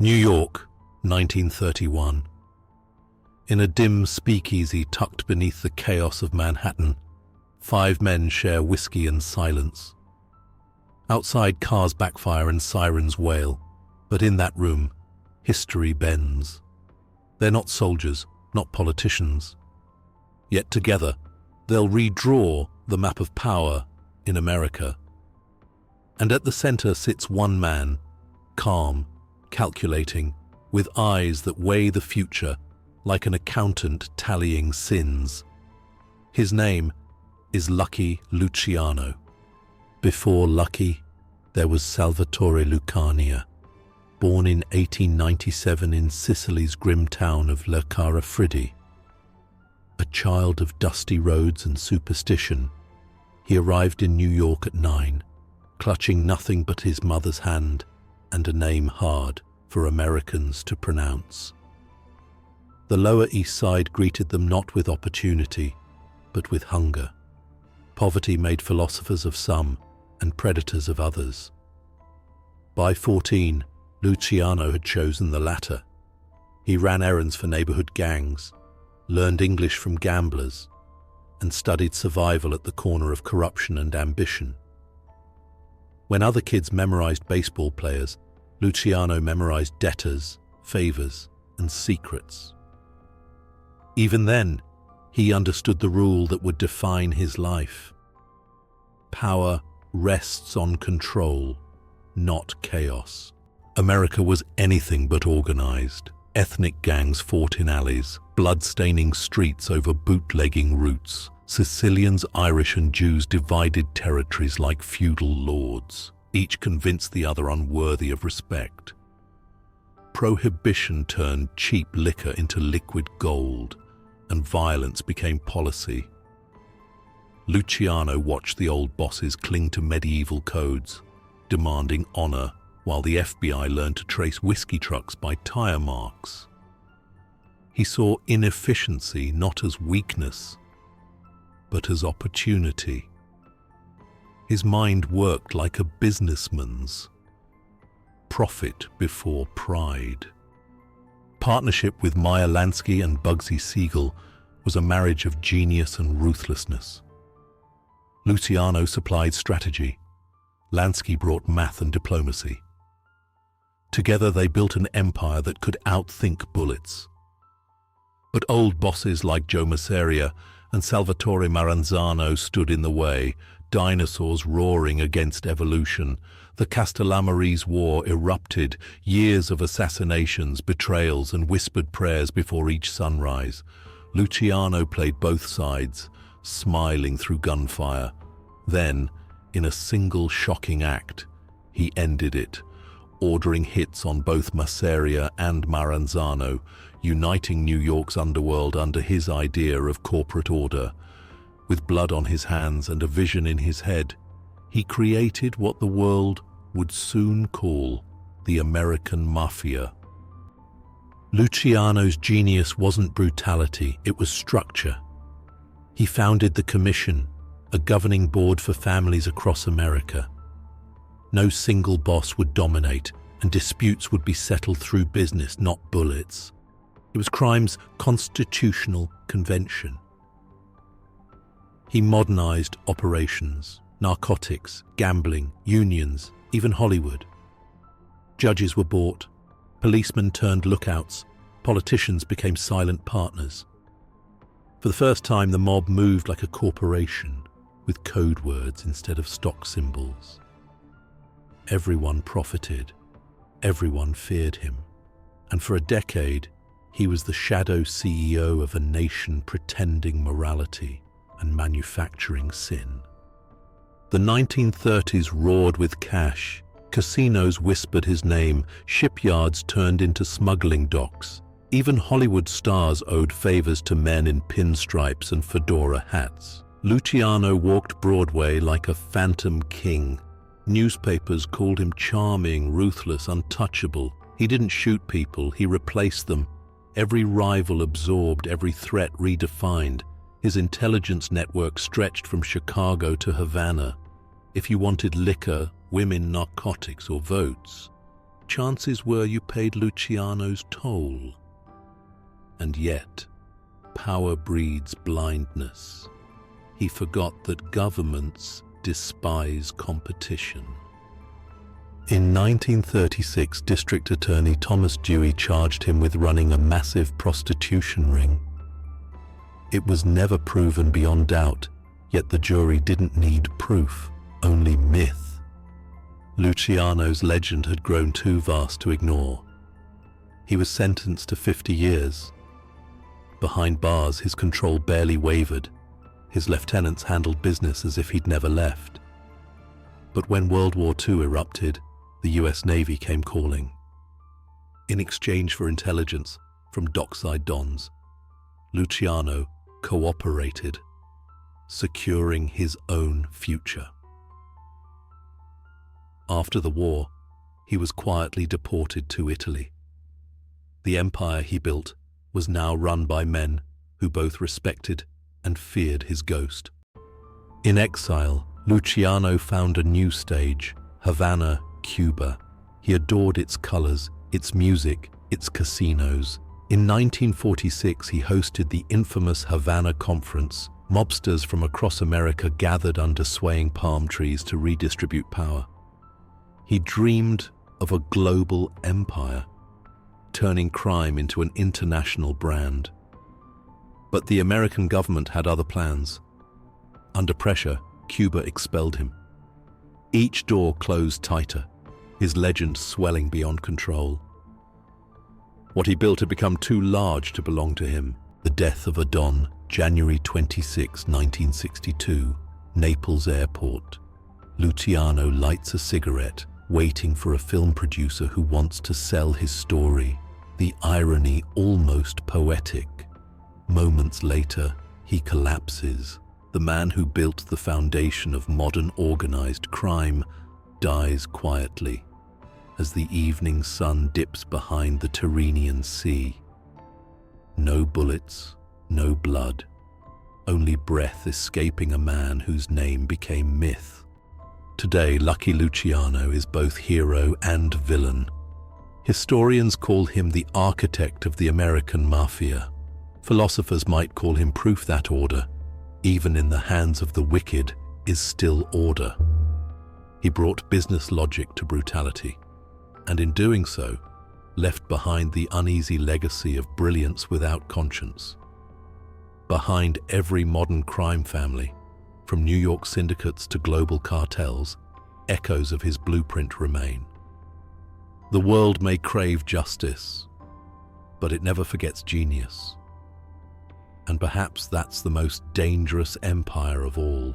New York, 1931. In a dim speakeasy tucked beneath the chaos of Manhattan, 5 men share whiskey and silence. Outside, cars backfire and sirens wail, but in that room, history bends. They're not soldiers, not politicians. Yet together, they'll redraw the map of power in America. And at the center sits one man, calm, calculating, with eyes that weigh the future like an accountant tallying sins. His name is Lucky Luciano. Before Lucky, there was Salvatore Lucania, born in 1897 in Sicily's grim town of Leccara Friddi. A child of dusty roads and superstition, he arrived in New York at 9, clutching nothing but his mother's hand and a name hard for Americans to pronounce. The Lower East Side greeted them not with opportunity, but with hunger. Poverty made philosophers of some and predators of others. By 14, Luciano had chosen the latter. He ran errands for neighborhood gangs, learned English from gamblers, and studied survival at the corner of corruption and ambition. When other kids memorized baseball players, Luciano memorized debtors, favors, and secrets. Even then, he understood the rule that would define his life. Power rests on control, not chaos. America was anything but organized. Ethnic gangs fought in alleys, blood-staining streets over bootlegging routes. Sicilians, Irish, and Jews divided territories like feudal lords, each convinced the other unworthy of respect. Prohibition turned cheap liquor into liquid gold, and violence became policy. Luciano watched the old bosses cling to medieval codes, demanding honor, while the FBI learned to trace whiskey trucks by tire marks. He saw inefficiency not as weakness, but as opportunity. His mind worked like a businessman's. Profit before pride. Partnership with Meyer Lansky and Bugsy Siegel was a marriage of genius and ruthlessness. Luciano supplied strategy. Lansky brought math and diplomacy. Together they built an empire that could outthink bullets. But old bosses like Joe Masseria and Salvatore Maranzano stood in the way, dinosaurs roaring against evolution. The Castellamarese War erupted, years of assassinations, betrayals, and whispered prayers before each sunrise. Luciano played both sides, smiling through gunfire. Then, in a single shocking act, he ended it, ordering hits on both Masseria and Maranzano, uniting New York's underworld under his idea of corporate order. With blood on his hands and a vision in his head, he created what the world would soon call the American Mafia. Luciano's genius wasn't brutality, it was structure. He founded the Commission, a governing board for families across America. No single boss would dominate, and disputes would be settled through business, not bullets. It was crime's constitutional convention. He modernized operations, narcotics, gambling, unions, even Hollywood. Judges were bought, policemen turned lookouts, politicians became silent partners. For the first time, the mob moved like a corporation, with code words instead of stock symbols. Everyone profited, everyone feared him, and for a decade, he was the shadow CEO of a nation pretending morality and manufacturing sin. The 1930s roared with cash. Casinos whispered his name. Shipyards turned into smuggling docks. Even Hollywood stars owed favors to men in pinstripes and fedora hats. Luciano walked Broadway like a phantom king. Newspapers called him charming, ruthless, untouchable. He didn't shoot people, he replaced them. Every rival absorbed, every threat redefined. His intelligence network stretched from Chicago to Havana. If you wanted liquor, women, narcotics, or votes, chances were you paid Luciano's toll. And yet, power breeds blindness. He forgot that governments despise competition. In 1936, District Attorney Thomas Dewey charged him with running a massive prostitution ring. It was never proven beyond doubt, yet the jury didn't need proof, only myth. Luciano's legend had grown too vast to ignore. He was sentenced to 50 years. Behind bars, his control barely wavered. His lieutenants handled business as if he'd never left. But when World War II erupted, the US Navy came calling. In exchange for intelligence from dockside dons, Luciano cooperated, securing his own future. After the war, he was quietly deported to Italy. The empire he built was now run by men who both respected and feared his ghost. In exile, Luciano found a new stage, Havana, Cuba. He adored its colors, its music, its casinos. In 1946, he hosted the infamous Havana Conference. Mobsters from across America gathered under swaying palm trees to redistribute power. He dreamed of a global empire, turning crime into an international brand. But the American government had other plans. Under pressure, Cuba expelled him. Each door closed tighter, his legend swelling beyond control. What he built had become too large to belong to him. The death of a Don, January 26, 1962, Naples Airport. Luciano lights a cigarette, waiting for a film producer who wants to sell his story. The irony almost poetic. Moments later, he collapses. The man who built the foundation of modern organized crime dies quietly as the evening sun dips behind the Tyrrhenian Sea. No bullets, no blood, only breath escaping a man whose name became myth. Today, Lucky Luciano is both hero and villain. Historians call him the architect of the American Mafia. Philosophers might call him proof that order, even in the hands of the wicked, is still order. He brought business logic to brutality, and in doing so, left behind the uneasy legacy of brilliance without conscience. Behind every modern crime family, from New York syndicates to global cartels, echoes of his blueprint remain. The world may crave justice, but it never forgets genius. And perhaps that's the most dangerous empire of all.